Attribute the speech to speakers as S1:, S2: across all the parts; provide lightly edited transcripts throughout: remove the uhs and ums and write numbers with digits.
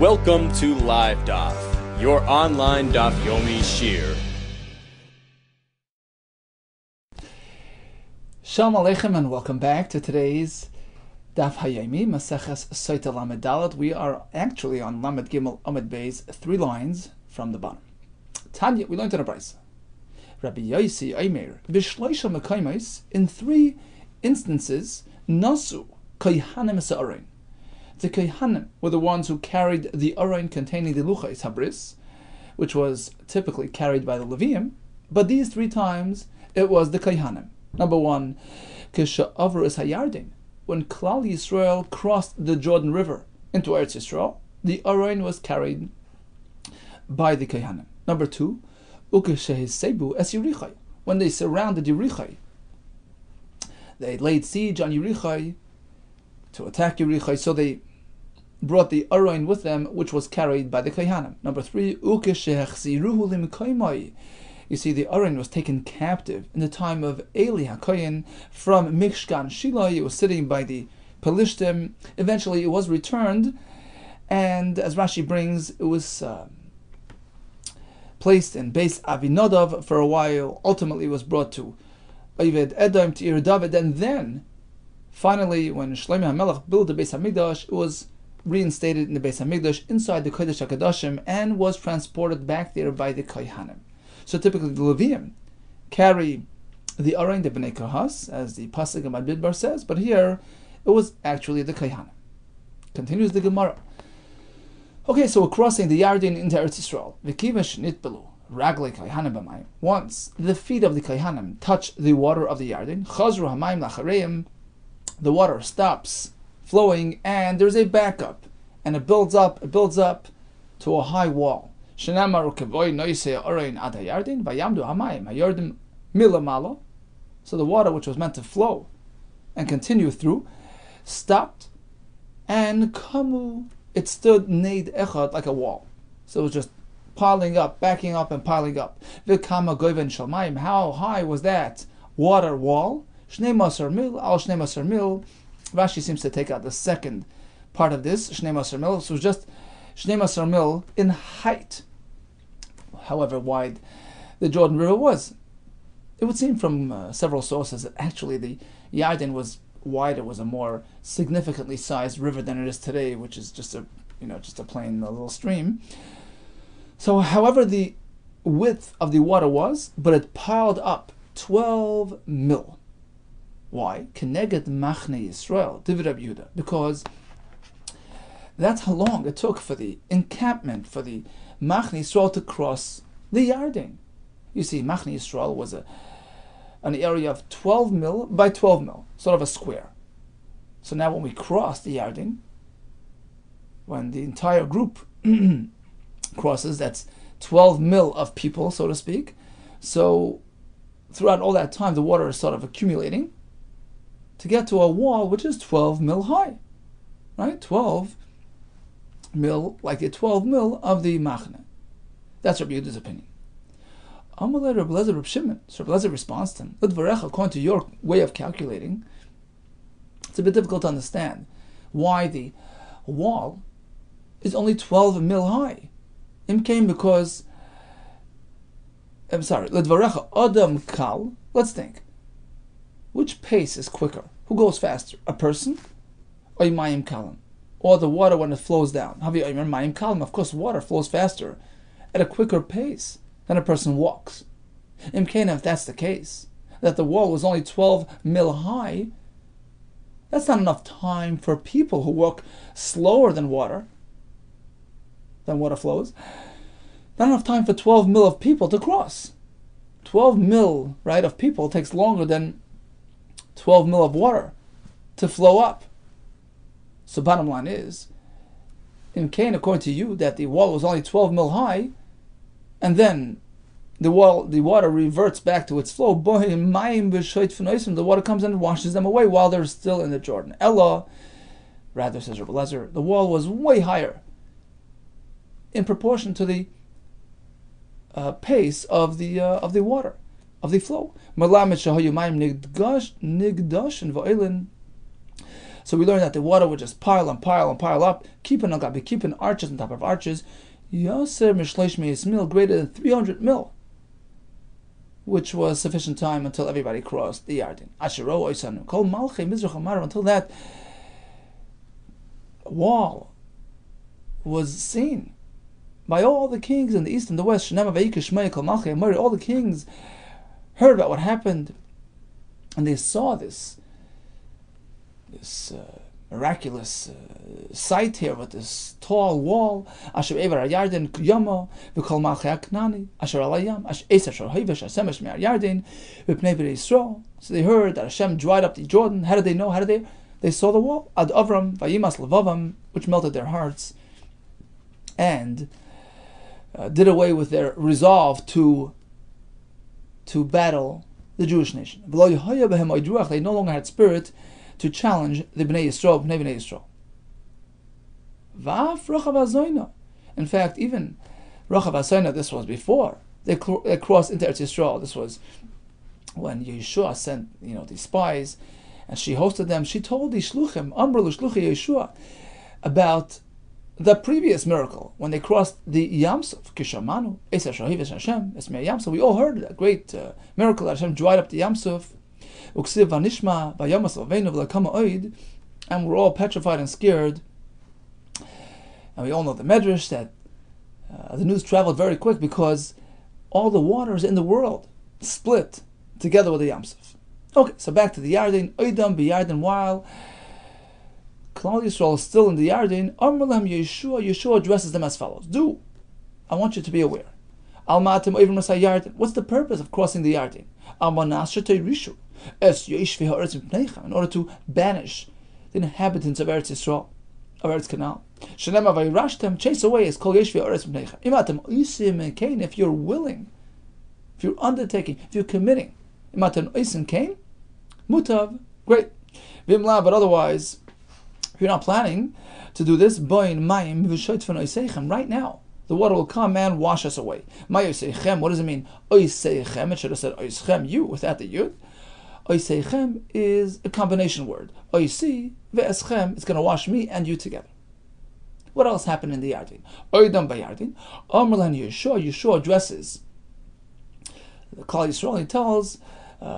S1: Welcome to Live Daf, your online Daf Yomi Shir.
S2: Shalom Aleichem and welcome back to today's Daf Hayomi, Maseches SOTAH Lamed Dalet. We are actually on Lamed Gimel Amud Beis, 3 lines from the bottom. Tanya, we learned in a brayso. Rabbi Yossi Omer, B'shloisha Mekayimos, in 3 instances, Nasu Kohanim Sa'arein. The Kohanim were the ones who carried the Arein containing the Luchais Habris, which was typically carried by the Leviim, but these 3 times it was the Kohanim. Number 1, Kisha'avru es Hayarden, when Klal Yisrael crossed the Jordan River into Eretz Yisrael, the Arein was carried by the Kohanim. Number 2, Ukeshehisebu es Yerichai, when they surrounded Yerichai. They laid siege on Yerichai to attack Yerichai, so they brought the Arein with them, which was carried by the Kohanim. Number 3, Ukeshehechziruhu limkaymai. You see, the Arein was taken captive in the time of Eli HaKohen from Mishkan Shiloh. It was sitting by the Pelishtim. Eventually, it was returned, and as Rashi brings, it was placed in Beis Avinadav for a while. Ultimately, it was brought to Oved Edom, to Ir David, and then, finally, when Shlomo HaMelech built the Beis HaMikdash, it was reinstated in the Beis HaMikdash inside the Kodesh HaKadoshim and was transported back there by the Kohanim. So typically the Leviim carry the Arein, the Bnei Kahas, as the Pasuk in Bidbar says, but here it was actually the Kohanim. Continues the Gemara. Okay, so we're crossing the Yarden into Eretz Yisrael. V'kivash nitbelu raglei Kohanim b'mayim. Once the feet of the Kohanim touch the water of the Yarden, chazru hamayim lachareim, the water stops flowing, and there's a backup, and it builds up to a high wall. So the water, which was meant to flow and continue through, stopped, and kamu, it stood neid echad, like a wall. So it was just piling up, backing up, and piling up. How high was that water wall? Shnei masar mil al shnei masar mil. Rashi seems to take out the second part of this, Shnei Masar Mil. So it was just Shnei Masar Mil in height. However wide the Jordan River was. It would seem from several sources that actually the Yarden was wider, was a more significantly sized river than it is today, which is just a plain little stream. So however the width of the water was, but it piled up 12 mil. Why? Keneged Machne Yisrael, David Rabbi Yehuda, because that's how long it took for the encampment, for the Machne Yisrael to cross the Yarden. You see, Machne Yisrael was an area of 12 mil by 12 mil, sort of a square. So now when we cross the Yarden, when the entire group crosses, that's 12 mil of people, so to speak. So throughout all that time, the water is sort of accumulating to get to a wall which is 12 mil high, right? 12 mil, like the 12 mil of the Machne. That's Rabbi Yehuda's opinion. Amalei Rabbi Lezer Reb Shimon. So Rabbi Lezer responds to him, L'dvarecha, according to your way of calculating, it's a bit difficult to understand why the wall is only 12 mil high. It came because, L'dvarecha Adam Kal, let's think. Which pace is quicker? Who goes faster? A person? Or Mayim Kalam? Or the water when it flows down? Mayim Kalam, of course, water flows faster at a quicker pace than a person walks. If that's the case, that the wall was only 12 mil high, that's not enough time for people who walk slower than water flows. Not enough time for 12 mil of people to cross. 12 mil, right, of people takes longer than 12 mil of water to flow up. So bottom line is, in Cain, according to you, that the wall was only 12 mil high, and then the water reverts back to its flow. The water comes in and washes them away while they're still in the Jordan. Ella, rather, says Rabbi Lezer, the wall was way higher in proportion to the pace of the water, of the flow. So So we learned that the water would just pile and pile and pile up, keeping arches on top of arches. Yaser mishleish meis mil, greater than 300 mil, which was sufficient time until everybody crossed the Yarden. Ashero oisanu kol malchei mizrach amarav, until that wall was seen by all the kings in the east and the west. All the kings heard about what happened, and they saw this miraculous sight here with this tall wall. So they heard that Hashem dried up the Jordan. How did they know? They saw the wall. Ad Avram vayimas levavam, which melted their hearts and did away with their resolve to battle the Jewish nation. They no longer had spirit to challenge the Bnei Yisrael. In fact, even Rachav Asayna, this was before they crossed into Eretz Yisrael. This was when Yeshua sent these spies, and she hosted them. She told the Shluchim, Amr L'Shluchi Yeshua, about the previous miracle when they crossed the Yamsuf. Kishamanu, Eser Shahiv Hashem, Esmei Yamsuf. We all heard that great miracle that Hashem dried up the Yamsuf. Uksiv Vanishma Vayamas Avenu V'Lakama Oid, and we're all petrified and scared. And we all know the Medrash that the news traveled very quick because all the waters in the world split together with the Yamsuf. Okay, so back to the Yarden. Oidam b'Yarden, while Klal Yisrael is still in the Yarden, Amr Lahem Yeshua addresses them as follows. I want you to be aware. Al Ma'atem Oivim Rasai Yarden. What's the purpose of crossing the Yarden? Al Manasher Rishu. In order to banish the inhabitants of Eretz Yisrael, of Eretz Canal. Shenema Vayrashtem, chase away as Kol Yeshvi Eretz B'neicha. Imatem Oisim Kain, if you're willing, if you're undertaking, if you're committing, Imatem Oisim Kain, Mutav, great. Vimla, but otherwise, if you're not planning to do this, Boin Mayim V'shoitfen Oisechem, right now, the water will come and wash us away. Mayosechem, what does it mean? Oisechem, it should have said Oischem, you, without the Yud. Oisechem is a combination word. Oisi ve'eschem, it's going to wash me and you together. What else happened in the Yarden? Oidam b'Yarden. Amrlan Yeshua addresses the Klal Yisrael. He tells,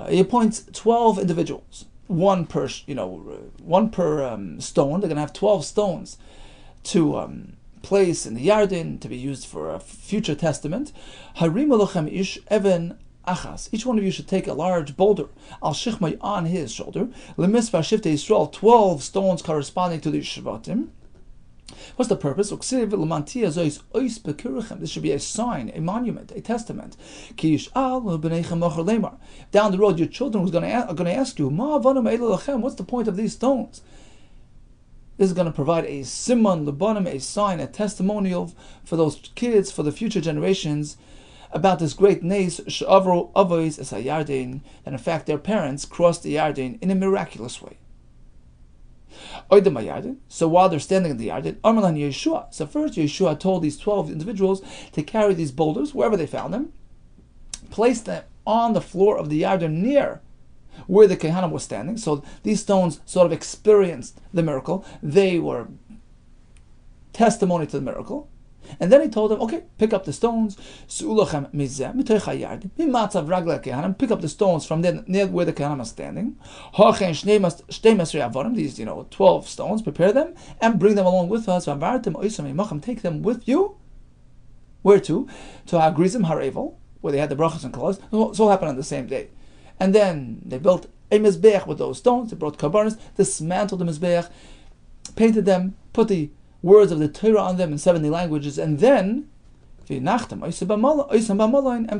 S2: he appoints 12 individuals, one per stone. They're going to have 12 stones to place in the Yarden to be used for a future testament. Harim Elochem ish even achas. Each one of you should take a large boulder, al shichmai, on his shoulder. Lemisva shifte Yisrael, 12 stones corresponding to the Shvatim. What's the purpose? This should be a sign, a monument, a testament. Down the road, your children are going to ask you, what's the point of these stones? This is going to provide a siman lebanim, a sign, a testimonial for those kids, for the future generations, about this great nes she'avro avos es hayarden, that in fact their parents crossed the Yarden in a miraculous way. So while they're standing in the Yarden, Amrlan Yeshua. So first Yeshua told these 12 individuals to carry these boulders wherever they found them, place them on the floor of the Yarden near where the Kehanim was standing. So these stones sort of experienced the miracle. They were testimony to the miracle. And then he told them, okay, pick up the stones. Pick up the stones from near where the Kehanim are standing. These 12 stones, prepare them and bring them along with us. Take them with you. Where to? To Hagrizim Harevel, where they had the brachas and kolos. This all happened on the same day. And then they built a mizbeach with those stones. They brought karbanos, dismantled the mizbeach, painted them, put the words of the Torah on them in 70 languages, and then and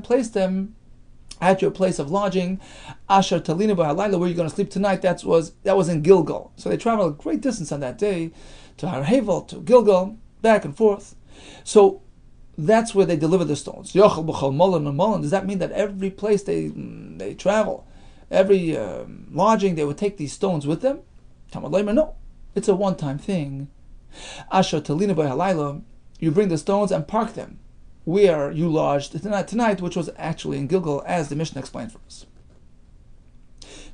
S2: placed them at your place of lodging, Asher Talina B'Halayla, where you're going to sleep tonight. That was in Gilgal. So they traveled a great distance on that day to Har Hevel, to Gilgal, back and forth. So that's where they delivered the stones. Does that mean that every place they travel, every lodging, they would take these stones with them? No, it's a one-time thing. Asher Talina B'Halayla, you bring the stones and park them where you lodged tonight, which was actually in Gilgal, as the Mishnah explained for us.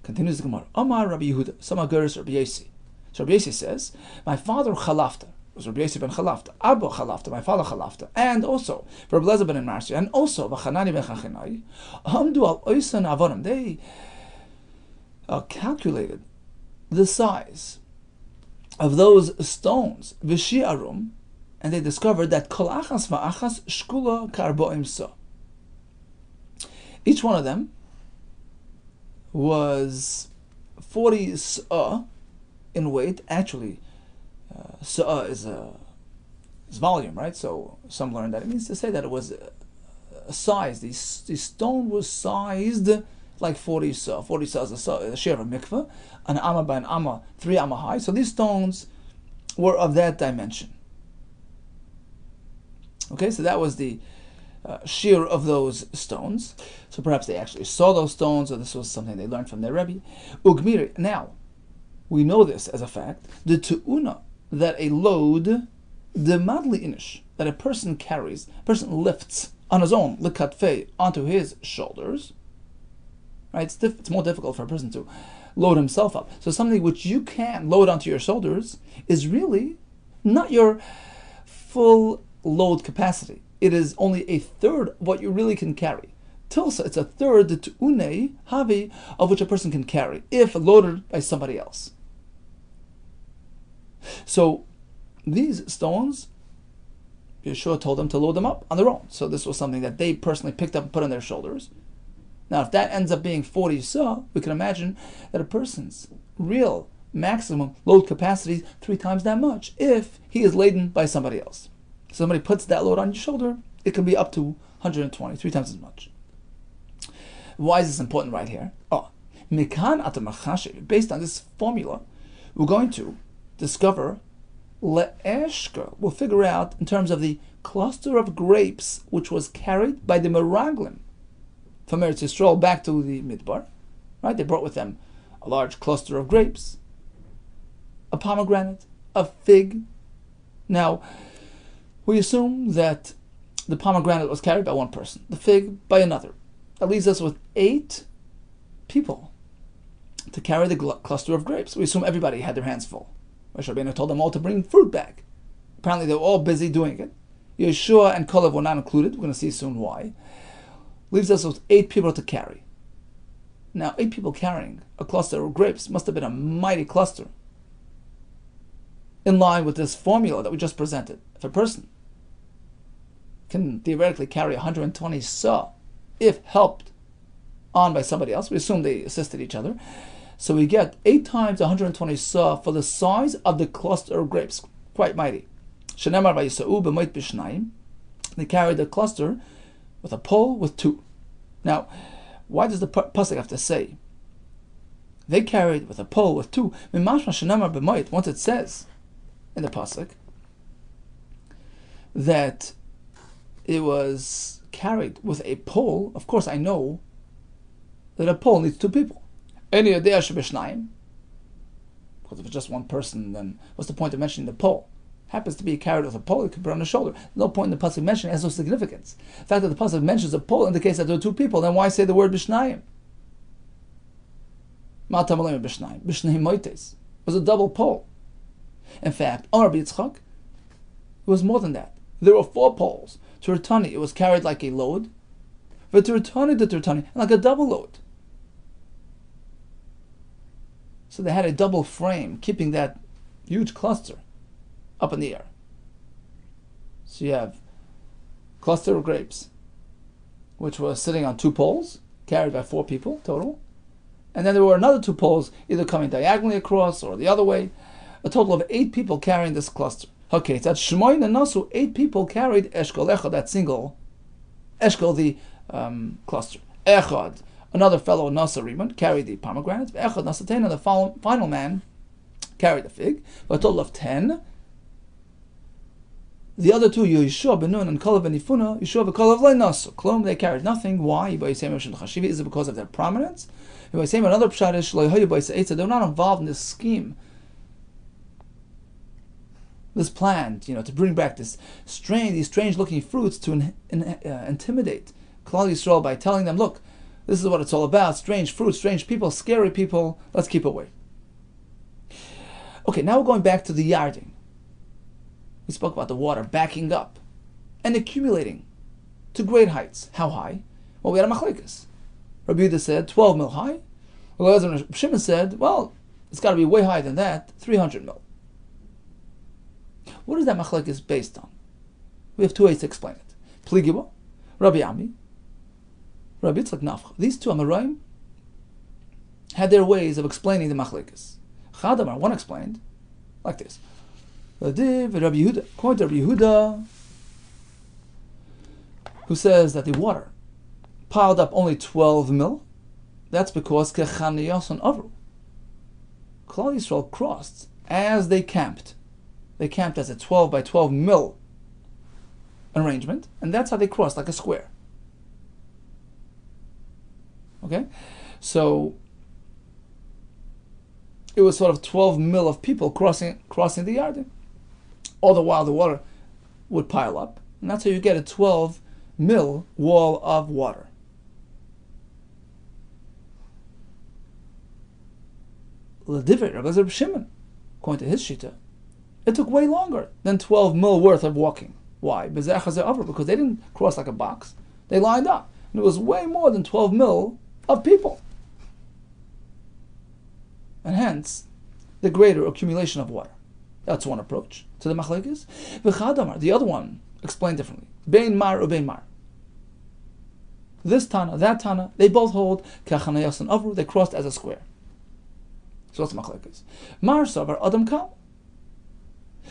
S2: Continues the Gemara. Amar Rabbi Yehuda, Sama Geras Rabbi Yesi. So Rabbi Yossi says, my father Chalafta, was Rabbi Yossi ben Chalafta, Abba Chalafta, my father Chalafta, and also Rabbi Lezer ben Marcia, and also V'chanani ben Chachinai, Hamdu al Oisan Avonim, they calculated the size of those stones, V'shi'arum, and they discovered that Kol Achas V'achas Shkula Karboim Sa. Each one of them was 40 Sa'ah in weight. Actually, Sa'ah is volume, right? So some learned that it means to say that it was a size. The stone was sized like 40 Sa'ah. 40 Sa'ah is a share of a mikveh, an amma by an amma, 3 amma high. So these stones were of that dimension. Okay, so that was the shear of those stones. So perhaps they actually saw those stones, or this was something they learned from their Rebbe. Ugmiri. Now, we know this as a fact. The tu'una, that a load, the madli inish, that a person carries, a person lifts on his own, likatfei, onto his shoulders. Right? It's more difficult for a person to load himself up. So something which you can load onto your shoulders is really not your full load capacity. It is only a third of what you really can carry. Tilsa, it's a third, the tu'une havi, of which a person can carry, if loaded by somebody else. So these stones, Yeshua told them to load them up on their own. So this was something that they personally picked up and put on their shoulders. Now, if that ends up being 40 sa, we can imagine that a person's real maximum load capacity is 3 times that much if he is laden by somebody else. Somebody puts that load on your shoulder, it can be up to 120, 3 times as much. Why is this important right here? Based on this formula, we're going to discover le'eshka. We'll figure out in terms of the cluster of grapes which was carried by the Meraglim from Eretz Yisrael back to the Midbar. Right? They brought with them a large cluster of grapes, a pomegranate, a fig. Now, we assume that the pomegranate was carried by one person, the fig by another. That leaves us with 8 people to carry the cluster of grapes. We assume everybody had their hands full. Rabbeinu told them all to bring fruit back. Apparently they were all busy doing it. Yeshua and Kalev were not included. We're going to see soon why. Leaves us with 8 people to carry. Now, 8 people carrying a cluster of grapes must have been a mighty cluster. In line with this formula that we just presented. If a person can theoretically carry 120 sa, if helped on by somebody else, we assume they assisted each other. So we get 8 times 120 sa for the size of the cluster of grapes. Quite mighty. They carried the cluster with a pole with 2. Now, why does the pasuk have to say they carried with a pole with 2? Once it says in the pasuk that it was carried with a pole, of course I know that a pole needs 2 people. Because if it's just one person, then what's the point of mentioning the pole? Happens to be carried with a pole, it can put on the shoulder. No point in the pasuk mentioning, it has no significance. The fact that the pasuk mentions a pole indicates that there are 2 people, then why say the word bishnayim? Bishnayim moites. It was a double pole. In fact, Rabbi Yitzchak, it was more than that. There were 4 poles. To Turtani, it was carried like a load. But to Turtani, like a double load. So they had a double frame, keeping that huge cluster up in the air. So you have cluster of grapes, which was sitting on 2 poles, carried by 4 people total. And then there were another 2 poles, either coming diagonally across or the other way. A total of 8 people carrying this cluster. Okay, it's at Shmoin and Nasu, 8 people carried Eshkol Echad, that single Eshkol, the cluster. Echad, another fellow Nasariman, carried the pomegranate. Echad Nasatain, and the final man carried the fig. For a total of 10. The other 2, Yeshua ben Nun and Kalev ben Yifuna, Yeshua ben Kalev le Nasu. Klum, they carried nothing. Why? Is it because of their prominence? Another pshat is they're not involved in this scheme, this plan, to bring back these strange-looking fruits to intimidate Klal Yisrael by telling them, look, this is what it's all about: strange fruits, strange people, scary people. Let's keep away. Okay, now we're going back to the Yarden. We spoke about the water backing up and accumulating to great heights. How high? Well, we had a machlekes. Rabbi Yehuda said 12 mil high. Rabbi Shimon said, well, it's got to be way higher than that, 300 mil. What is that machlekes based on? We have two ways to explain it. Pligiba, Rabbi Ami, Rabbi Yitzchak Nafcha. These two Amoraim had their ways of explaining the machlekes. Chadamar, one explained like this. Rabbi Yehuda, according to Rabbi Yehuda, who says that the water piled up only 12 mil, that's because Kechaniyos and Avru. Klal Yisrael crossed as they camped. They camped as a 12 by 12 mil arrangement, and that's how they crossed, like a square. Okay? So it was sort of 12 mil of people crossing the Yarden. All the while the water would pile up, and that's how you get a 12 mil wall of water. L'divrei Rabbi Shimon, according to his shita, it took way longer than 12 mil worth of walking. Why? Because they didn't cross like a box. They lined up. And it was way more than 12 mil of people. And hence, the greater accumulation of water. That's one approach to the machlekes. V'chadamar, the other one, explained differently. Bein mar ubein mar. This Tana, that Tana, they both hold Kachanayos and Avru, they crossed as a square. So what's the machlekes? Mar savar adam kal.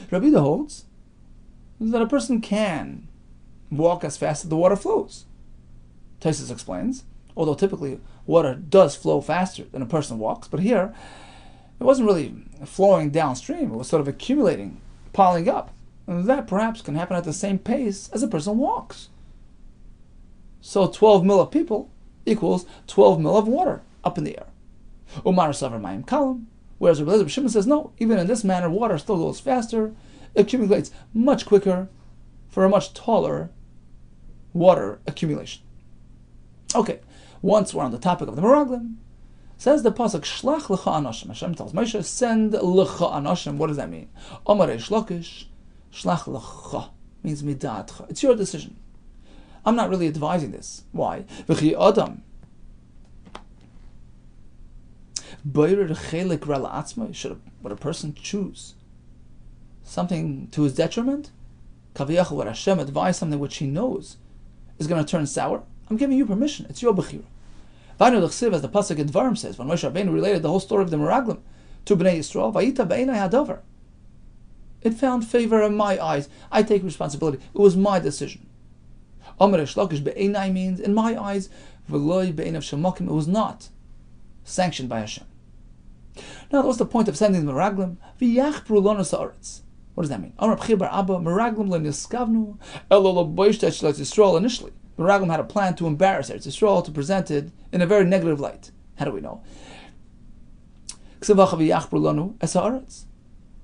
S2: Rabbi Yehuda holds that a person can walk as fast as the water flows. Taisus explains, although typically water does flow faster than a person walks, but here it wasn't really flowing downstream, it was sort of accumulating, piling up. And that perhaps can happen at the same pace as a person walks. So 12 mil of people equals 12 mil of water up in the air. Umar savar mayim kalam. Whereas Rabbi Shimon says, no, even in this manner, water still goes faster, accumulates much quicker for a much taller water accumulation. Okay, once we're on the topic of the Meraglim, says the pasuk, Shlach lecha anoshim. Hashem tells Moshe, send lecha anoshim. What does that mean? Omarei shlokish, shlach lecha, means midatcha. It's your decision. I'm not really advising this. Why? V'chi adam. Would a person choose something to his detriment? Kaviyach, would Hashem advise something which he knows is going to turn sour? I'm giving you permission. It's your bechira. Vaynu l'chsiv, as the pasuk in Dvarim says, when Moshe Rabbeinu related the whole story of the Meraglim to Bnei Yisrael, Vayita b'einai hadavar. It found favor in my eyes. I take responsibility. It was my decision. Amar shlokish b'einai means in my eyes, v'loi b'einav shemakim. It was not sanctioned by Hashem. Now, what's the point of sending the Meraglim? V'yachpru lanu sa'aretz. What does that mean? Amar B'chi bar Abba, Meraglim le'niskavnu elo lo'boishtech Eretz Yisrael. Initially, Meraglim had a plan to embarrass Eretz Yisrael, to present it in a very negative light. How do we know? Ksivach v'yachpru lanu es ha'aretz.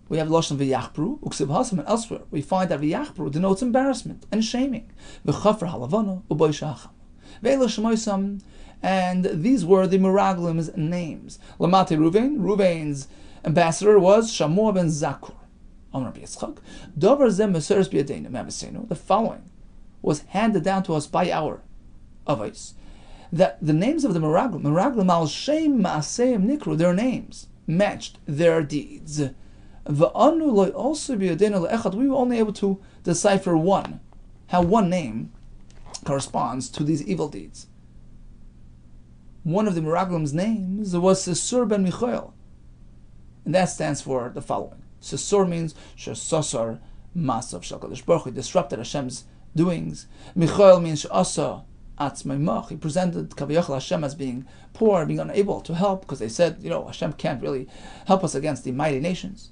S2: We have Lashon v'yachpru, uksiv hasam, and elsewhere we find that v'yachpru denotes embarrassment and shaming. V'chafar halavana u'boisha hacham. Ve'elo shemoisam. And these were the Meraglim's names. Lamate Ruvain, Ruvain's ambassador was Shamua ben Zakur. Amar Rabbi Yitzchak, Dover zem meseres b'yadeinu ma'avesenu. The following was handed down to us by our avos. That the names of the Meraglim al shem ma'aseim nikru, their names matched their deeds. V'anu loy also b'yadeinu le'echad. We were only able to decipher one, how one name corresponds to these evil deeds. One of the Meraglim's names was Sisur ben Michael, and that stands for the following. Sisur means Shesasar Masav Shel Kadosh Baruch Hu, disrupted Hashem's doings. Michael means She'asa Atzmei Mach. He presented Kaviyachal Hashem as being poor, being unable to help, because they said, Hashem can't really help us against the mighty nations.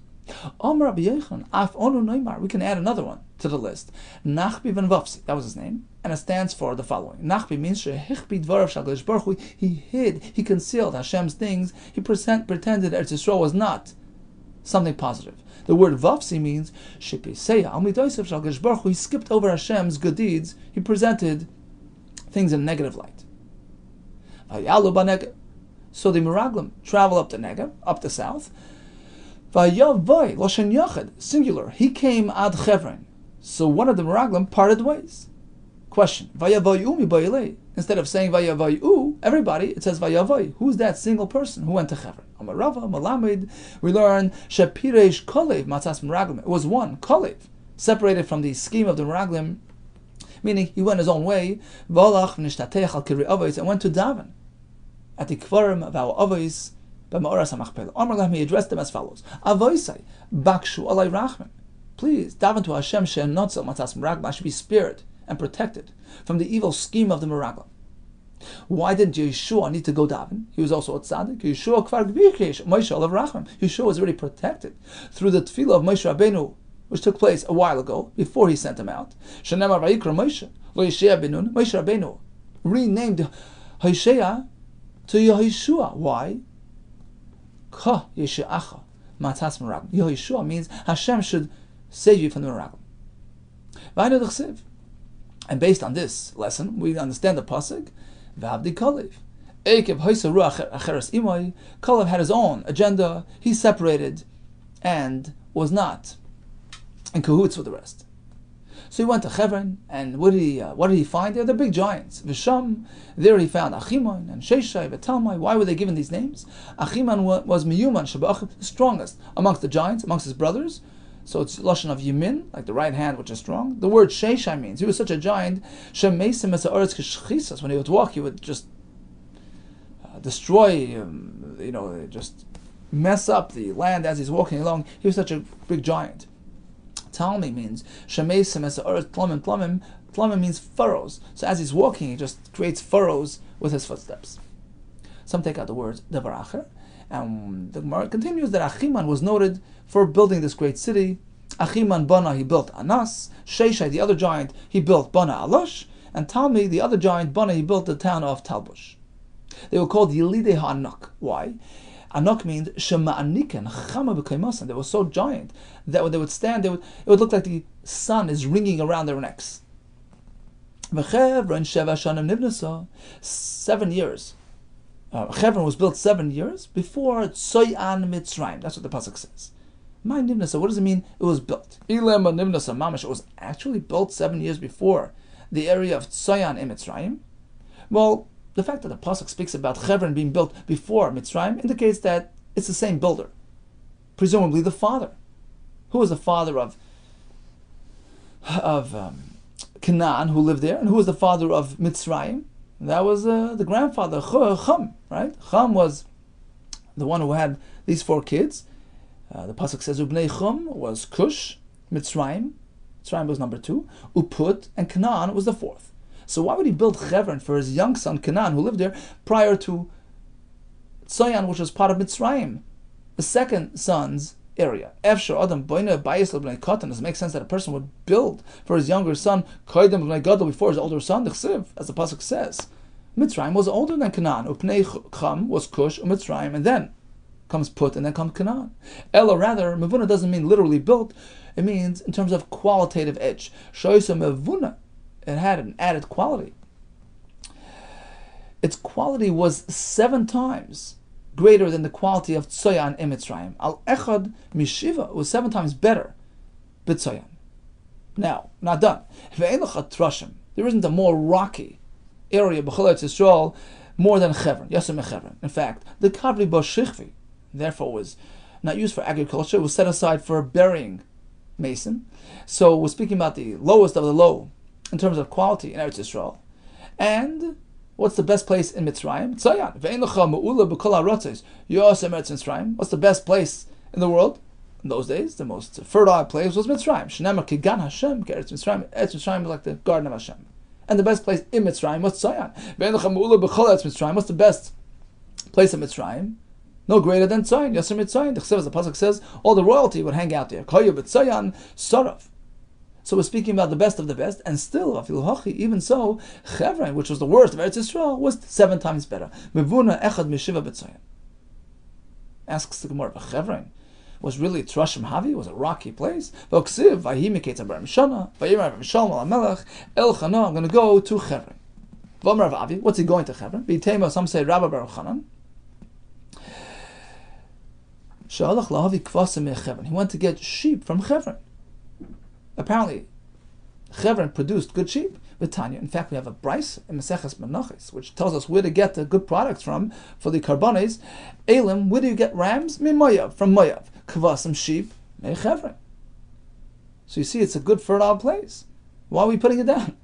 S2: Amar Rabbi Yechon, Af Onu Neymar. We can add another one to the list. Nachbi ben Vafsi, that was his name, and it stands for the following. Nachbi means Shehichbi Dvarav Shel Kadosh Baruch Hu. He hid, he concealed Hashem's things. He pretended Eretz Yisrael was not something positive. The word Vafsi means Shepiseya Al Midosav Shel Kadosh Baruch Hu. He skipped over Hashem's good deeds. He presented things in a negative light. So the Meraglim travel up the Negev, up the south. Vayavoy Loshen Yachid, singular. He came ad Chevron. So one of the Meraglim parted ways. Question. Vayavoyu mi ba'ilei. Instead of saying Vayavoyu, everybody, it says Vayavoy. Who's that single person who went to Chevron? Amarava, Malamid. We learn Shapiresh Kolev Matzas Meraglim. It was one, Kolev, separated from the scheme of the Meraglim, meaning he went his own way. Volach v'nishtatech al kiri avos, and went to daven at the kvarim of our avos. He addressed them as follows: Avoisai, bakshu alay rachman. Please daven to Hashem she'enotzel matzas meraglim. I should be spared and protected from the evil scheme of the meraglim. Why didn't Yeshua need to go daven? He was also a tzaddik. Yeshua kvar gbikesh Moshe alav rachman. Yeshua was already protected through the tefillah of Moshe Rabbeinu, which took place a while ago before he sent him out. Shenemar vayikra Moshe lo Yeshua benun. Moshe Rabbeinu renamed Hoshea to Yehoshua. Why? Ka Yeshuacha matzas meraglim. Yehoshua means Hashem should save you from the meraglim. Vaynu d'chsiv. And based on this lesson, we understand the pasuk. V'avdi Kalev. Ekev hoysa ruach acheres imoi. Kalev had his own agenda. He separated and was not in cahoots with the rest. So he went to Chevron, and what did he find there? The big giants. Visham, there he found Achiman and Sheshai, V'talmai. Why were they given these names? Achiman was Miyuman Shabach, the strongest amongst the giants, amongst his brothers. So it's lashon of Yamin, like the right hand, which is strong. The word Sheshai means he was such a giant. Shemesim es ha'aretz k'shchisas. When he would walk, he would just destroy, just mess up the land as he's walking along. He was such a big giant. Talmi means shemesim es ha'aretz plumim plumim. Plumim means furrows. So as he's walking, he just creates furrows with his footsteps. Some take out the words devar acher. And the Gemara continues that Achiman was noted for building this great city. Achiman Bana, he built Anas. Sheshai, the other giant, he built Bana Alosh. And Talmi, the other giant, Bana, he built the town of Talbush. They were called Yelidei HaAnak. Why? Anak means Shema'aniken Chama B'Kaimasan. They were so giant that when they would stand, it would look like the sun is ringing around their necks. 7 years. Chevron was built 7 years before Tzoyan Mitzrayim. That's what the pasuk says. My Nivnasa, what does it mean? It was built. Ilema Nivnasa Mamash. It was actually built 7 years before the area of Tzoyan in Mitzrayim. Well, the fact that the pasuk speaks about Chevron being built before Mitzrayim indicates that it's the same builder, presumably the father. Who was the father of Canaan, who lived there, and who was the father of Mitzrayim? That was the grandfather, Chum, right? Chum was the one who had these 4 kids. The pasuk says, Ubnei Chum was Cush, Mitzrayim. Mitzrayim was number 2. Uput, and Canaan was the 4th. So why would he build Chevron for his young son, Canaan, who lived there, prior to Tzoyan, which was part of Mitzrayim, the second son's area? Efshar Adam Boina Bayis L'Bnei Katan. Does it make sense that a person would build for his younger son Koydem L'Bnei Gadol before his older son? D'chsiv, as the pasuk says, Mitzrayim was older than Canaan. Upnei Chum was Cush, Mitzrayim, and then comes Put, and then comes Canaan. Ella, rather, Mevuna doesn't mean literally built. It means in terms of qualitative edge. Shoysa Mevuna. It had an added quality. Its quality was 7 times greater than the quality of Tzoyan in Mitzrayim. Al Echad Mishiva was 7 times better b'Tzoyan. Now, not done. There isn't a more rocky area b'Cholei Yisrael more than Chevron. Yasem Chevron. In fact, the Kavri B'Shichvi, therefore, was not used for agriculture. It was set aside for burying mason. So we're speaking about the lowest of the low in terms of quality in Eretz Yisrael. And what's the best place in Mitzrayim? Tzayan. What's the best place in the world? In those days, the most fertile place was Mitzrayim. Shneimar Kigan Hashem, Eretz Mitzrayim. Eretz Mitzrayim was like the garden of Hashem. And the best place in Mitzrayim was Tzayan. What's the best place in Mitzrayim? No greater than Tzayan. Yasser Mitzrayim. The pasuk says, all the royalty would hang out there. Koyu b'Tzayan Sarav. So we're speaking about the best of the best, and still, even so, Chevron, which was the worst of Eretz Yisrael, was 7 times better. Mevuna echad mishiva b'Tzayan. Asks the Gemara, Chevron was really Trashim Havi, was a rocky place. V'oksiv, v'ahimiketz abarim shana, v'yimar v'shalom al-melech, el chana, I'm going to go to Chevron. V'omer Avi, what's he going to Chevron? B'itema, some say Rabbi Baruch Hanan. She'alach lahavi kvasim mechevron. He went to get sheep from Chevron. Apparently, Chevron produced good sheep. Tanya. In fact, we have a bris in Maseches Menachos, which tells us where to get the good products from for the karbanes. Elim, where do you get rams? Moav, from Moav. Kvasim, sheep, Chevron. So you see, it's a good fertile place. Why are we putting it down?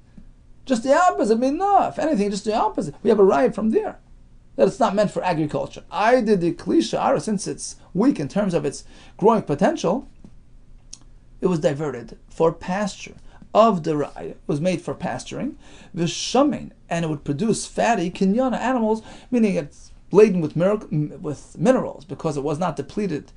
S2: Just the opposite. No, if anything, just the opposite. We have a riot from there that it's not meant for agriculture. I did the klisha, since it's weak in terms of its growing potential, it was diverted for pasture. Of the raya was made for pasturing, v'shamin, and it would produce fatty kinyana animals, meaning it's laden with minerals because it was not depleted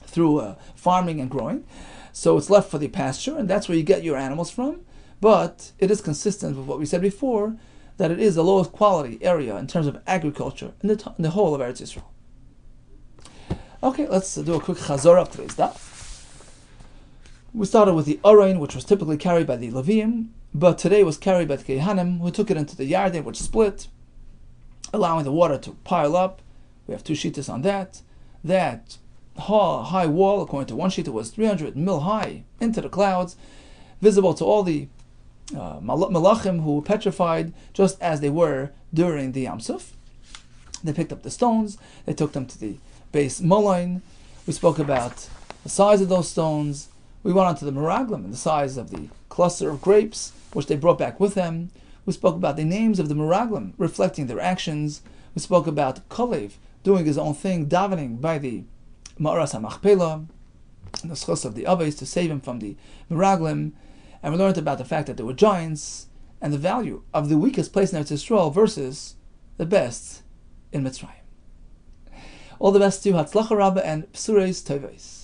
S2: through farming and growing. So it's left for the pasture, and that's where you get your animals from. But it is consistent with what we said before, that it is the lowest quality area in terms of agriculture in the whole of Eretz Yisrael. Okay, let's do a quick chazor of today's daf. We started with the Arain, which was typically carried by the Leviim, but today was carried by the Kehanim, who took it into the Yarden, which split, allowing the water to pile up. We have two shittas on that. That high wall, according to one shitta, was 300 mil high into the clouds, visible to all the Malachim who were petrified, just as they were during the Yam Suf. They picked up the stones, they took them to the base Molain. We spoke about the size of those stones. We went on to the Meraglim and the size of the cluster of grapes, which they brought back with them. We spoke about the names of the Meraglim, reflecting their actions. We spoke about Kalev doing his own thing, davening by the Ma'aras HaMachpelah, and the schos of the Aves to save him from the Meraglim. And we learned about the fact that there were giants and the value of the weakest place in Eretz Yisrael versus the best in Mitzrayim. All the best to you, Hatzlacha Rabbah and Psureis Tovos.